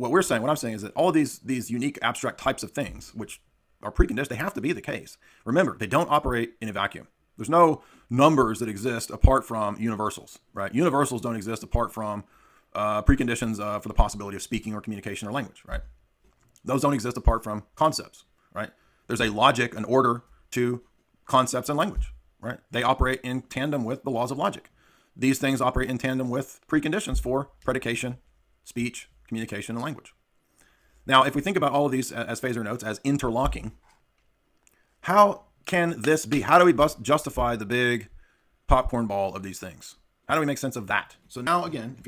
what I'm saying is that all of these unique abstract types of things, which are preconditioned, they have to be the case. Remember, they don't operate in a vacuum. There's no numbers that exist apart from universals, right? Universals don't exist apart from preconditions for the possibility of speaking or communication or language, right? Those don't exist apart from concepts, right? There's a logic, an order to concepts and language, right? They operate in tandem with the laws of logic. These things operate in tandem with preconditions for predication, speech, communication, and language. Now, if we think about all of these as phasor notes, as interlocking, how can this be? How do we justify the big popcorn ball of these things? How do we make sense of that? So now, again, if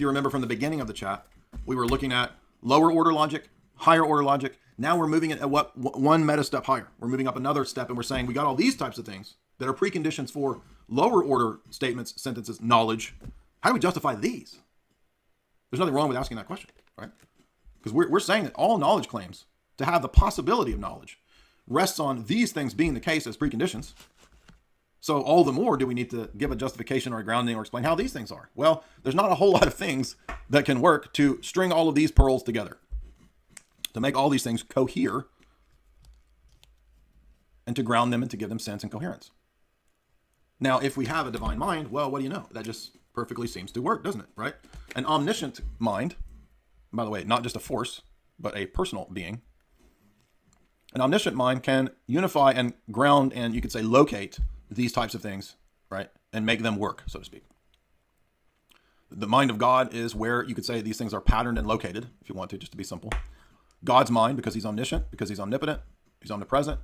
you remember from the beginning of the chat, we were looking at lower order logic, higher order logic. Now we're moving it at one meta step higher. We're moving up another step, and we're saying we got all these types of things that are preconditions for lower order statements, sentences, knowledge. How do we justify these? There's nothing wrong with asking that question, right? Because we're saying that all knowledge claims to have the possibility of knowledge rests on these things being the case as preconditions. So all the more do we need to give a justification or a grounding or explain how these things are. Well, there's not a whole lot of things that can work to string all of these pearls together, to make all these things cohere, and to ground them and to give them sense and coherence. Now, if we have a divine mind, well, what do you know? That just perfectly seems to work, doesn't it, right? An omniscient mind, by the way, not just a force, but a personal being. An omniscient mind can unify and ground and, you could say, locate these types of things, right? And make them work, so to speak. The mind of God is where you could say these things are patterned and located, if you want to, just to be simple. God's mind, because he's omniscient, because he's omnipotent, he's omnipresent.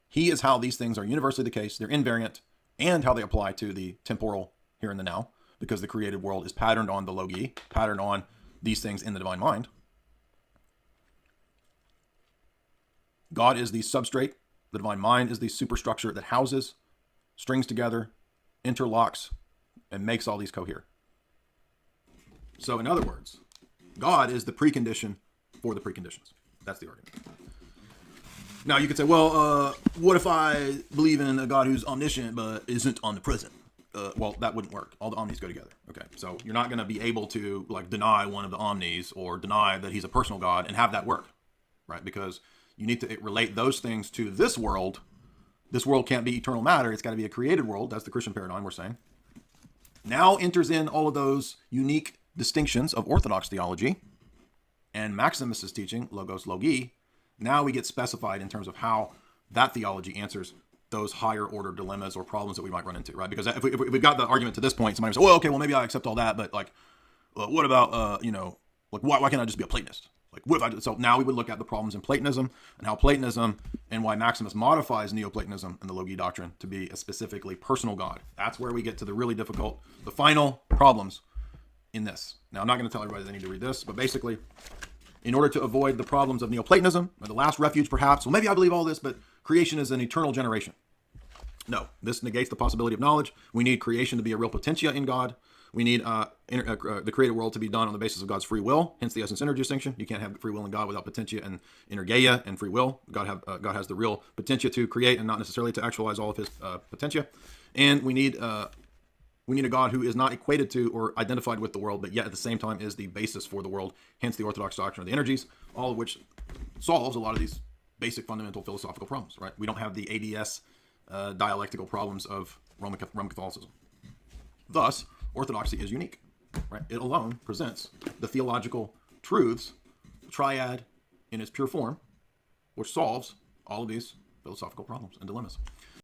He is how these things are universally the case. They're invariant, and how they apply to the temporal here and the now, because the created world is patterned on the logi, patterned on these things in the divine mind. God is the substrate. The divine mind is the superstructure that houses, strings together, interlocks, and makes all these cohere. So in other words, God is the precondition for the preconditions. That's the argument. Now you could say, well, what if I believe in a God who's omniscient but isn't omnipresent? Well, that wouldn't work. All the omnis go together. Okay, so you're not going to be able to deny one of the omnis or deny that he's a personal God and have that work, right? Because you need to relate those things to this world. This world can't be eternal matter. It's got to be a created world. That's the Christian paradigm we're saying. Now enters in all of those unique distinctions of Orthodox theology and Maximus's teaching, logos logi. Now we get specified in terms of how that theology answers those higher order dilemmas or problems that we might run into, right? Because if we've got the argument to this point, somebody will say, well, okay, well, maybe I accept all that, but what about, why can't I just be a Platonist? So now we would look at the problems in Platonism and how Platonism and why Maximus modifies Neoplatonism and the Logi doctrine to be a specifically personal God. That's where we get to the really difficult, the final problems in this. Now, I'm not going to tell everybody they need to read this, but basically, in order to avoid the problems of Neoplatonism, or the last refuge perhaps, well, maybe I believe all this, but creation is an eternal generation. No, this negates the possibility of knowledge. We need creation to be a real potentia in God. We need the created world to be done on the basis of God's free will, hence the essence-energy distinction. You can't have free will in God without potentia and energeia and free will. God has the real potentia to create and not necessarily to actualize all of his potentia. And we need a God who is not equated to or identified with the world, but yet at the same time is the basis for the world, hence the Orthodox doctrine of the energies, all of which solves a lot of these basic fundamental philosophical problems, right? We don't have the ADS dialectical problems of Roman Catholicism. Thus, Orthodoxy is unique, right? It alone presents the theological truths, triad in its pure form, which solves all of these philosophical problems and dilemmas.